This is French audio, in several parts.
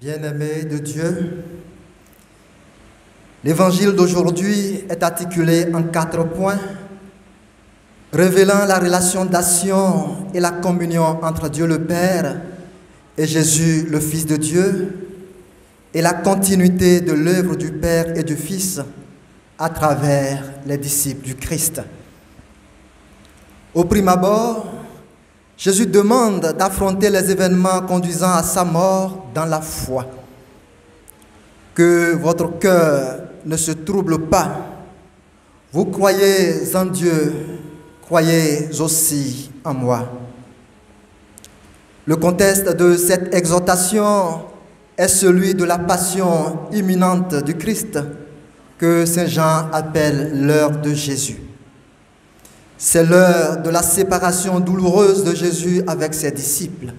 Bien-aimés de Dieu, l'évangile d'aujourd'hui est articulé en 4 points, révélant la relation d'action et la communion entre Dieu le Père et Jésus le Fils de Dieu, et la continuité de l'œuvre du Père et du Fils à travers les disciples du Christ. Au prime abord, Jésus demande d'affronter les événements conduisant à sa mort dans la foi. Que votre cœur ne se trouble pas. Vous croyez en Dieu, croyez aussi en moi. Le contexte de cette exhortation est celui de la passion imminente du Christ que Saint Jean appelle l'heure de Jésus. C'est l'heure de la séparation douloureuse de Jésus avec ses disciples.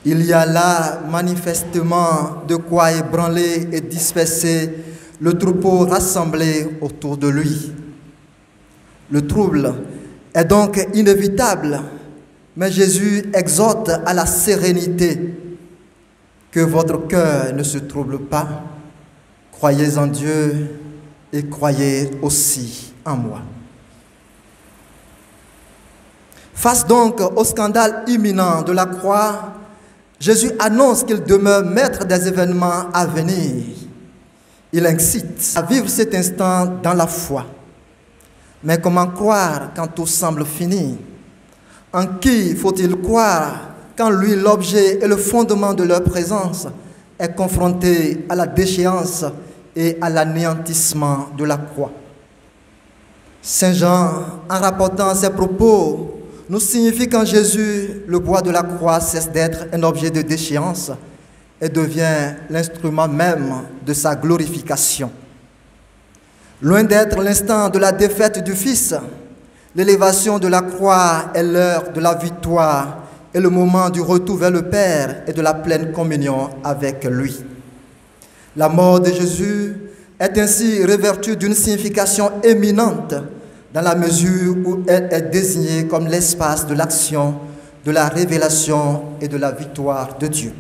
Il y a là manifestement de quoi ébranler et disperser le troupeau rassemblé autour de lui. Le trouble est donc inévitable, mais Jésus exhorte à la sérénité. Que votre cœur ne se trouble pas. Croyez en Dieu et croyez aussi en moi. Face donc au scandale imminent de la croix, Jésus annonce qu'il demeure maître des événements à venir. Il incite à vivre cet instant dans la foi. Mais comment croire quand tout semble fini? En qui faut-il croire quand lui, l'objet et le fondement de leur présence, est confronté à la déchéance et à l'anéantissement de la croix? Saint Jean, en rapportant ses propos, nous signifie qu'en Jésus, le bois de la croix cesse d'être un objet de déchéance et devient l'instrument même de sa glorification. Loin d'être l'instant de la défaite du Fils, l'élévation de la croix est l'heure de la victoire et le moment du retour vers le Père et de la pleine communion avec lui. La mort de Jésus est ainsi revêtue d'une signification éminente dans la mesure où elle est désignée comme l'espace de l'action, de la révélation et de la victoire de Dieu.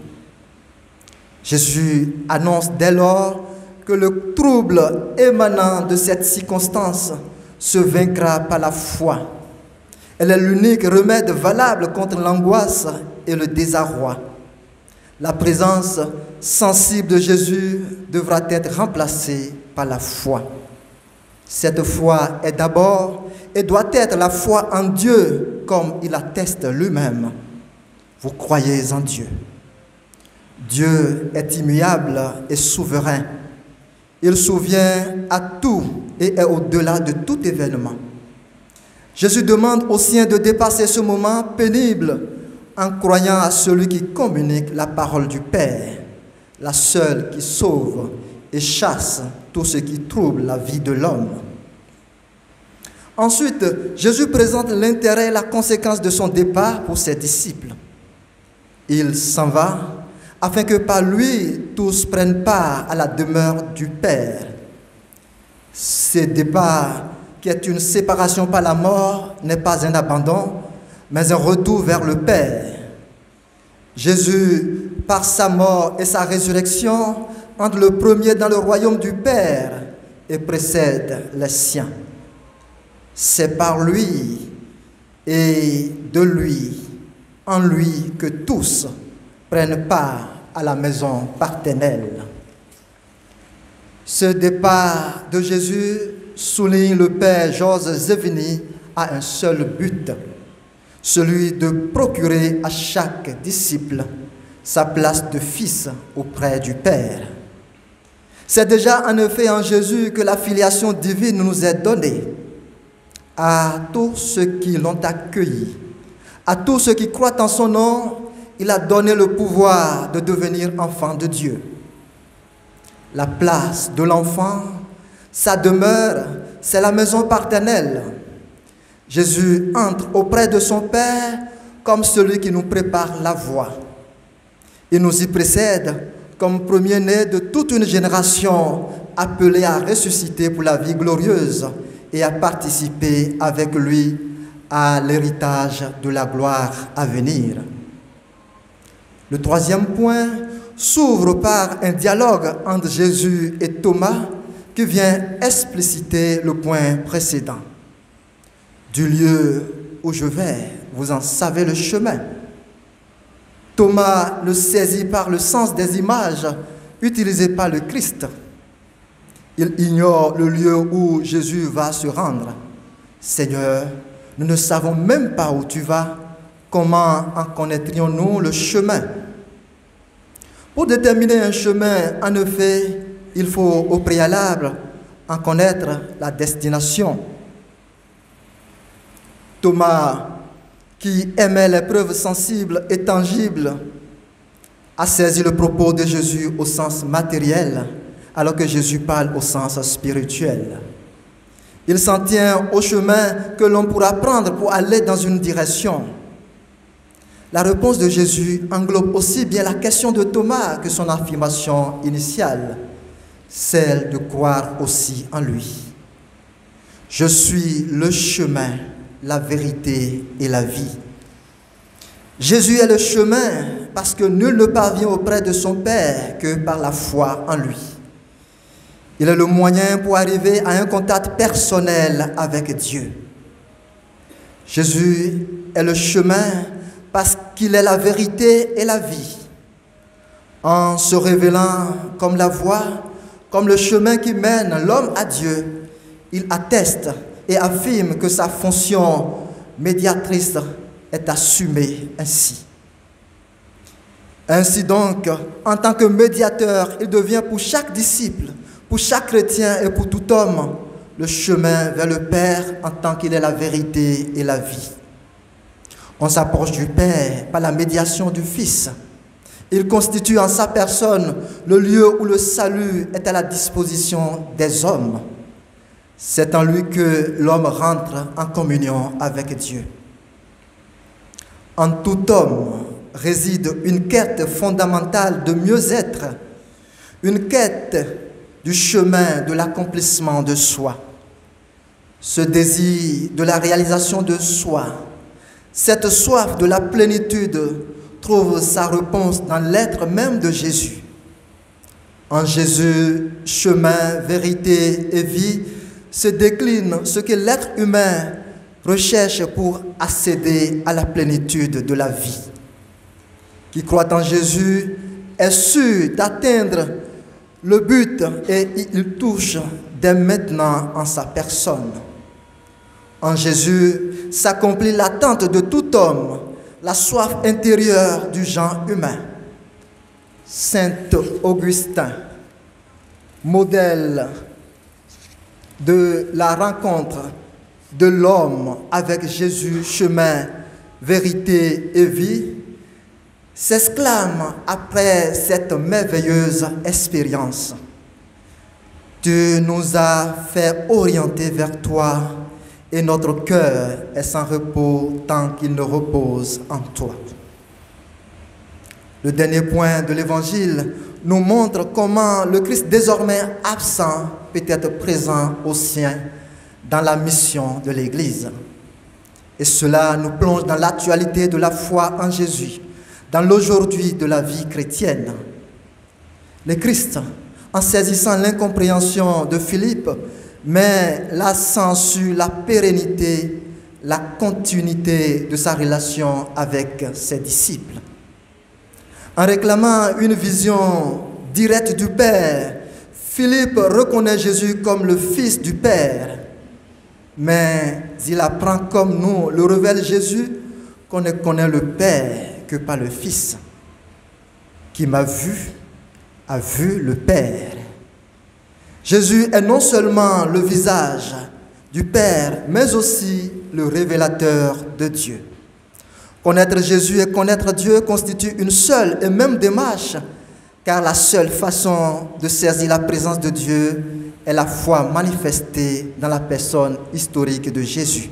Jésus annonce dès lors que le trouble émanant de cette circonstance se vaincra par la foi. Elle est l'unique remède valable contre l'angoisse et le désarroi. La présence sensible de Jésus devra être remplacée par la foi. Cette foi est d'abord et doit être la foi en Dieu, comme il atteste lui-même. Vous croyez en Dieu. Dieu est immuable et souverain. Il survient à tout et est au-delà de tout événement. Jésus demande aux siens de dépasser ce moment pénible en croyant à celui qui communique la parole du Père, la seule qui sauve et chasse tout ce qui trouble la vie de l'homme. Ensuite, Jésus présente l'intérêt et la conséquence de son départ pour ses disciples. Il s'en va afin que par lui, tous prennent part à la demeure du Père. Ce départ, qui est une séparation par la mort, n'est pas un abandon, mais un retour vers le Père. Jésus, par sa mort et sa résurrection, entre le premier dans le royaume du Père et précède les siens. C'est par lui et de lui, en lui, que tous prennent part à la maison paternelle. Ce départ de Jésus, souligne le Père Georges Zevini, a un seul but, celui de procurer à chaque disciple sa place de fils auprès du Père. C'est déjà en effet en Jésus que la filiation divine nous est donnée. À tous ceux qui l'ont accueilli, à tous ceux qui croient en son nom, il a donné le pouvoir de devenir enfants de Dieu. La place de l'enfant, sa demeure, c'est la maison paternelle. Jésus entre auprès de son Père comme celui qui nous prépare la voie. Il nous y précède comme premier-né de toute une génération appelée à ressusciter pour la vie glorieuse et à participer avec lui à l'héritage de la gloire à venir. Le troisième point s'ouvre par un dialogue entre Jésus et Thomas qui vient expliciter le point précédent. Du lieu où je vais, vous en savez le chemin. Thomas le saisit par le sens des images utilisées par le Christ. Il ignore le lieu où Jésus va se rendre. Seigneur, nous ne savons même pas où tu vas. Comment en connaîtrions-nous le chemin? Pour déterminer un chemin, en effet, il faut au préalable en connaître la destination. Thomas, qui aimait les preuves sensibles et tangibles, a saisi le propos de Jésus au sens matériel, alors que Jésus parle au sens spirituel. Il s'en tient au chemin que l'on pourra prendre pour aller dans une direction. La réponse de Jésus englobe aussi bien la question de Thomas que son affirmation initiale, celle de croire aussi en lui. Je suis le chemin, la vérité et la vie. Jésus est le chemin parce que nul ne parvient auprès de son Père que par la foi en lui. Il est le moyen pour arriver à un contact personnel avec Dieu. Jésus est le chemin parce qu'il est la vérité et la vie. En se révélant comme la voie, comme le chemin qui mène l'homme à Dieu, il atteste et affirme que sa fonction médiatrice est assumée ainsi. Ainsi donc, en tant que médiateur, il devient pour chaque disciple, pour chaque chrétien et pour tout homme, le chemin vers le Père en tant qu'il est la vérité et la vie. On s'approche du Père par la médiation du Fils. Il constitue en sa personne le lieu où le salut est à la disposition des hommes. C'est en lui que l'homme rentre en communion avec Dieu. En tout homme réside une quête fondamentale de mieux-être, une quête du chemin de l'accomplissement de soi. Ce désir de la réalisation de soi, cette soif de la plénitude trouve sa réponse dans l'être même de Jésus. En Jésus, chemin, vérité et vie, se décline ce que l'être humain recherche pour accéder à la plénitude de la vie. Qui croit en Jésus est sûr d'atteindre le but et il touche dès maintenant en sa personne. En Jésus s'accomplit l'attente de tout homme, la soif intérieure du genre humain. Saint Augustin, modèle de la rencontre de l'homme avec Jésus, chemin, vérité et vie, s'exclame après cette merveilleuse expérience. Tu nous as fait orienter vers toi et notre cœur est sans repos tant qu'il ne repose en toi. Le dernier point de l'Évangile nous montre comment le Christ désormais absent peut être présent aux siens dans la mission de l'Église. Et cela nous plonge dans l'actualité de la foi en Jésus, dans l'aujourd'hui de la vie chrétienne. Le Christ, en saisissant l'incompréhension de Philippe, met l'accent sur la pérennité, la continuité de sa relation avec ses disciples. En réclamant une vision directe du Père, Philippe reconnaît Jésus comme le Fils du Père. Mais il apprend comme nous le révèle Jésus qu'on ne connaît le Père que par le Fils. Qui m'a vu, a vu le Père. Jésus est non seulement le visage du Père, mais aussi le révélateur de Dieu. Connaître Jésus et connaître Dieu constitue une seule et même démarche, car la seule façon de saisir la présence de Dieu est la foi manifestée dans la personne historique de Jésus.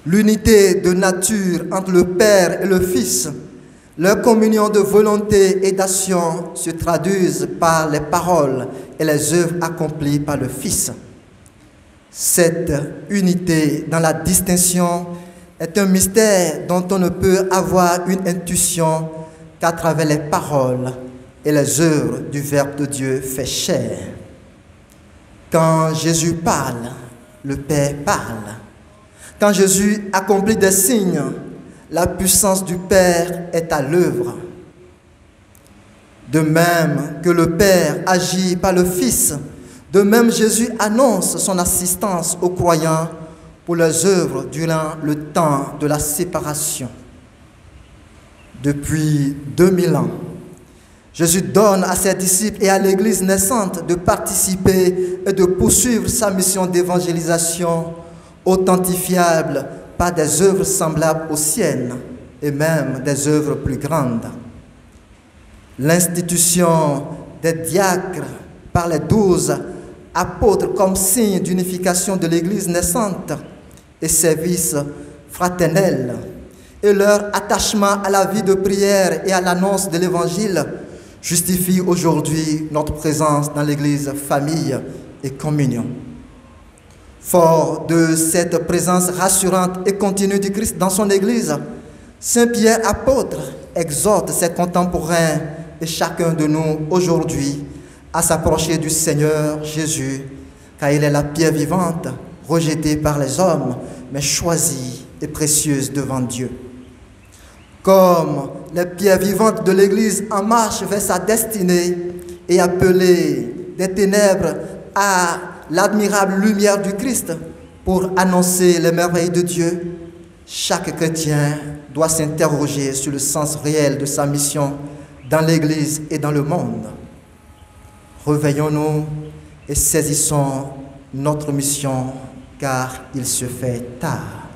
L'unité de nature entre le Père et le Fils, leur communion de volonté et d'action se traduisent par les paroles et les œuvres accomplies par le Fils. Cette unité dans la distinction est un mystère dont on ne peut avoir une intuition qu'à travers les paroles et les œuvres du Verbe de Dieu fait chair. Quand Jésus parle, le Père parle. Quand Jésus accomplit des signes, la puissance du Père est à l'œuvre. De même que le Père agit par le Fils, de même Jésus annonce son assistance aux croyants pour leurs œuvres durant le temps de la séparation. Depuis 2000 ans, Jésus donne à ses disciples et à l'Église naissante de participer et de poursuivre sa mission d'évangélisation authentifiable par des œuvres semblables aux siennes et même des œuvres plus grandes. L'institution des diacres par les 12 apôtres comme signe d'unification de l'Église naissante et service fraternel et leur attachement à la vie de prière et à l'annonce de l'Évangile justifie aujourd'hui notre présence dans l'Église, famille et communion. Fort de cette présence rassurante et continue du Christ dans son Église, Saint Pierre apôtre exhorte ses contemporains et chacun de nous aujourd'hui à s'approcher du Seigneur Jésus, car il est la pierre vivante, rejetée par les hommes, mais choisie et précieuse devant Dieu. Comme les pierres vivantes de l'Église en marche vers sa destinée et appelées des ténèbres à l'admirable lumière du Christ pour annoncer les merveilles de Dieu, chaque chrétien doit s'interroger sur le sens réel de sa mission dans l'Église et dans le monde. Réveillons-nous et saisissons notre mission, car il se fait tard.